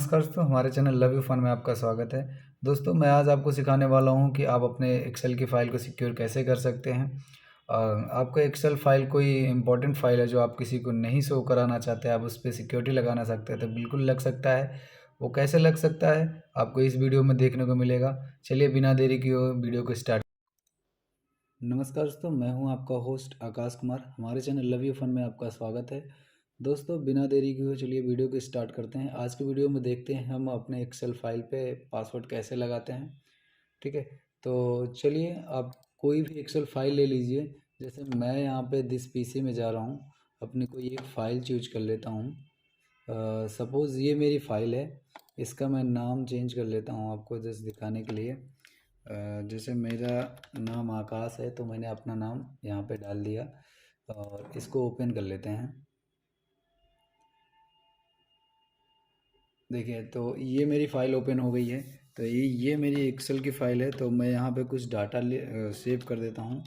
नमस्कार दोस्तों, हमारे चैनल लव यू फन में आपका स्वागत है। दोस्तों, मैं आज आपको सिखाने वाला हूं कि आप अपने एक्सेल की फ़ाइल को सिक्योर कैसे कर सकते हैं। आपको एक्सेल फ़ाइल कोई इंपॉर्टेंट फ़ाइल है जो आप किसी को नहीं शो कराना चाहते, आप उस पर सिक्योरिटी लगाना चाहते हैं तो बिल्कुल लग सकता है। वो कैसे लग सकता है आपको इस वीडियो में देखने को मिलेगा। चलिए बिना देरी किए वीडियो को स्टार्ट। नमस्कार दोस्तों, मैं हूं आपका होस्ट आकाश कुमार। हमारे चैनल लव यू फन में आपका स्वागत है। दोस्तों, बिना देरी किए चलिए वीडियो को स्टार्ट करते हैं। आज की वीडियो में देखते हैं हम अपने एक्सेल फाइल पे पासवर्ड कैसे लगाते हैं। ठीक है, तो चलिए आप कोई भी एक्सेल फाइल ले लीजिए। जैसे मैं यहाँ पे दिस पीसी में जा रहा हूँ, अपनी कोई एक फ़ाइल चूज कर लेता हूँ। सपोज़ ये मेरी फ़ाइल है, इसका मैं नाम चेंज कर लेता हूँ आपको जस्ट दिखाने के लिए। जैसे मेरा नाम आकाश है तो मैंने अपना नाम यहाँ पे डाल दिया और इसको ओपन कर लेते हैं। देखिए, तो ये मेरी फ़ाइल ओपन हो गई है। तो ये मेरी एक्सेल की फ़ाइल है। तो मैं यहाँ पे कुछ डाटा सेव कर देता हूँ।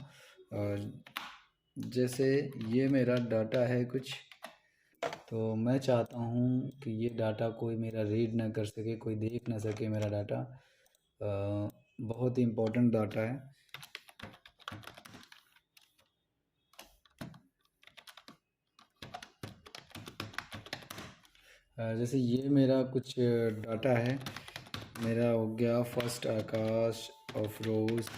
जैसे ये मेरा डाटा है कुछ, तो मैं चाहता हूँ कि ये डाटा कोई मेरा रीड ना कर सके, कोई देख ना सके मेरा डाटा। बहुत ही इम्पोर्टेंट डाटा है। जैसे ये मेरा कुछ डाटा है, मेरा हो गया फर्स्ट आकाश ऑफ रोज।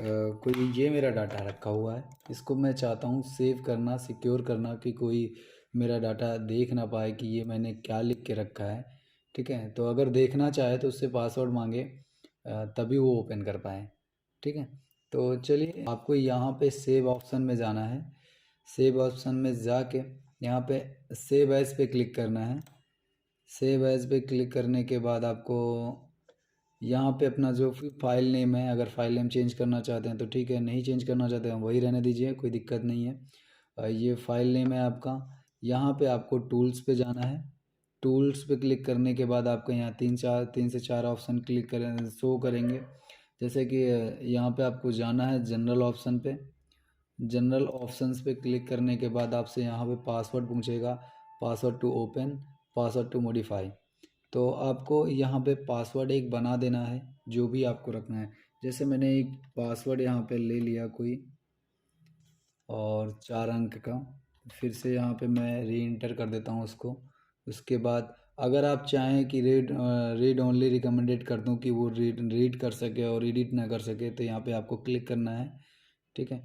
कोई ये मेरा डाटा रखा हुआ है, इसको मैं चाहता हूँ सेव करना, सिक्योर करना कि कोई मेरा डाटा देख ना पाए कि ये मैंने क्या लिख के रखा है। ठीक है, तो अगर देखना चाहे तो उससे पासवर्ड मांगे, तभी वो ओपन कर पाए। ठीक है, तो चलिए आपको यहाँ पे सेव ऑप्शन में जाना है। सेव ऑप्शन में जाके यहाँ पे सेव एज पे क्लिक करना है। सेव एज पे क्लिक करने के बाद आपको यहाँ पे अपना जो फाइल नेम है, अगर फाइल नेम चेंज करना चाहते हैं तो ठीक है, नहीं चेंज करना चाहते हैं वही रहने दीजिए, कोई दिक्कत नहीं है। ये फाइल नेम है आपका। यहाँ पे आपको टूल्स पे जाना है। टूल्स पे क्लिक करने के बाद आपको यहाँ तीन से चार ऑप्शन क्लिक करें शो करेंगे। जैसे कि यहाँ पे आपको जाना है जनरल ऑप्शन पे। जनरल ऑप्शंस पे क्लिक करने के बाद आपसे यहाँ पे पासवर्ड पूछेगा, password to open, password to modify. तो आपको यहाँ पे पासवर्ड एक बना देना है, जो भी आपको रखना है। जैसे मैंने एक पासवर्ड यहाँ पे ले लिया कोई, और 4 अंक का। फिर से यहाँ पे मैं री इंटर कर देता हूँ उसको। उसके बाद अगर आप चाहें कि रीड ओनली रिकमेंडेड कर दूँ कि वो रीड कर सके और एडिट ना कर सके, तो यहाँ पे आपको क्लिक करना है। ठीक है,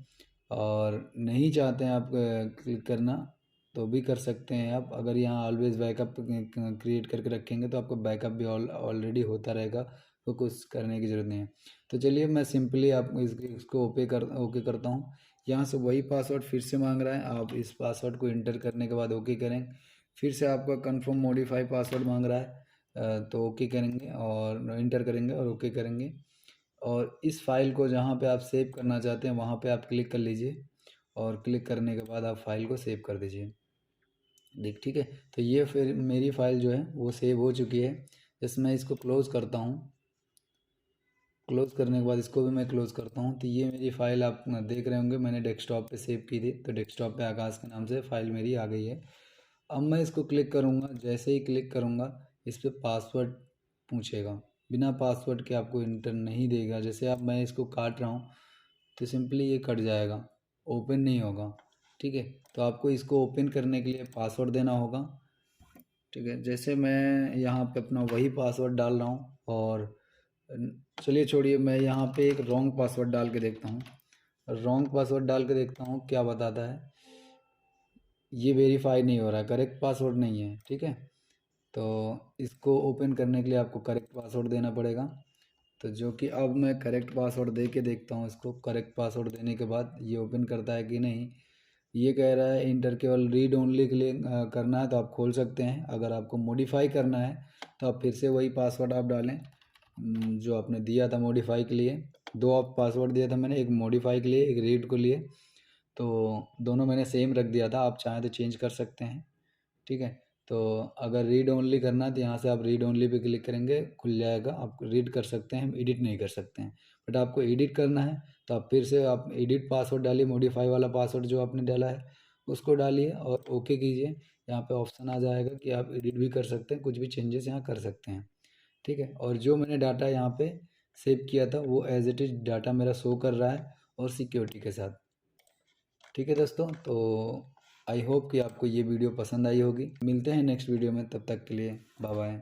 और नहीं चाहते हैं आप क्लिक करना तो भी कर सकते हैं आप। अगर यहाँ ऑलवेज बैकअप क्रिएट करके रखेंगे तो आपको बैकअप भी ऑलरेडी होता रहेगा, तो कुछ करने की ज़रूरत नहीं है। तो चलिए मैं सिंपली आप इसको ओके करता हूँ। यहाँ से वही पासवर्ड फिर से मांग रहा है, आप इस पासवर्ड को इंटर करने के बाद ओके करें। फिर से आपका कंफर्म मॉडिफाई पासवर्ड मांग रहा है, तो ओके करेंगे और इंटर करेंगे और ओके करेंगे। और इस फाइल को जहाँ पे आप सेव करना चाहते हैं वहाँ पे आप क्लिक कर लीजिए, और क्लिक करने के बाद आप फाइल को सेव कर दीजिए। ठीक है, तो ये फिर मेरी फ़ाइल जो है वो सेव हो चुकी है। जैसे मैं इसको क्लोज़ करता हूँ, क्लोज़ करने के बाद इसको भी मैं क्लोज़ करता हूँ, तो ये मेरी फ़ाइल आप देख रहे होंगे मैंने डेस्कटॉप पे सेव की थी। तो डेस्कटॉप पे आकाश के नाम से फ़ाइल मेरी आ गई है। अब मैं इसको क्लिक करूँगा, जैसे ही क्लिक करूँगा इस पर पासवर्ड पूछेगा। बिना पासवर्ड के आपको इंटर नहीं देगा। जैसे अब मैं इसको काट रहा हूँ तो सिंपली ये कट जाएगा, ओपन नहीं होगा। ठीक है, तो आपको इसको ओपन करने के लिए पासवर्ड देना होगा। ठीक है, जैसे मैं यहाँ पे अपना वही पासवर्ड डाल रहा हूँ, और चलिए छोड़िए, मैं यहाँ पे एक रॉन्ग पासवर्ड डाल के देखता हूँ। रॉन्ग पासवर्ड डाल के देखता हूँ क्या बताता है। ये वेरीफाई नहीं हो रहा है, करेक्ट पासवर्ड नहीं है। ठीक है, तो इसको ओपन करने के लिए आपको करेक्ट पासवर्ड देना पड़ेगा। तो जो कि अब मैं करेक्ट पासवर्ड दे के देखता हूँ इसको। करेक्ट पासवर्ड देने के बाद ये ओपन करता है कि नहीं। ये कह रहा है इंटर केवल रीड ओनली के लिए करना है तो आप खोल सकते हैं। अगर आपको मॉडिफाई करना है तो आप फिर से वही पासवर्ड आप डालें जो आपने दिया था मॉडिफाई के लिए। दो आप पासवर्ड दिया था मैंने, एक मॉडिफाई के लिए, एक रीड के लिए। तो दोनों मैंने सेम रख दिया था, आप चाहें तो चेंज कर सकते हैं। ठीक है, तो अगर रीड ओनली करना है तो यहाँ से आप रीड ओनली पे क्लिक करेंगे, खुल जाएगा। आप रीड कर सकते हैं, एडिट नहीं कर सकते हैं। बट आपको एडिट करना है तो आप फिर से आप एडिट पासवर्ड डालिए, मॉडिफाई वाला पासवर्ड जो आपने डाला है उसको डालिए और ओके कीजिए। यहाँ पे ऑप्शन आ जाएगा कि आप एडिट भी कर सकते हैं, कुछ भी चेंजेस यहाँ कर सकते हैं। ठीक है, और जो मैंने डाटा यहाँ पे सेव किया था वो एज इट इज़ डाटा मेरा शो कर रहा है और सिक्योरिटी के साथ। ठीक है दोस्तों, तो आई होप कि आपको ये वीडियो पसंद आई होगी। मिलते हैं नेक्स्ट वीडियो में, तब तक के लिए बाय बाय।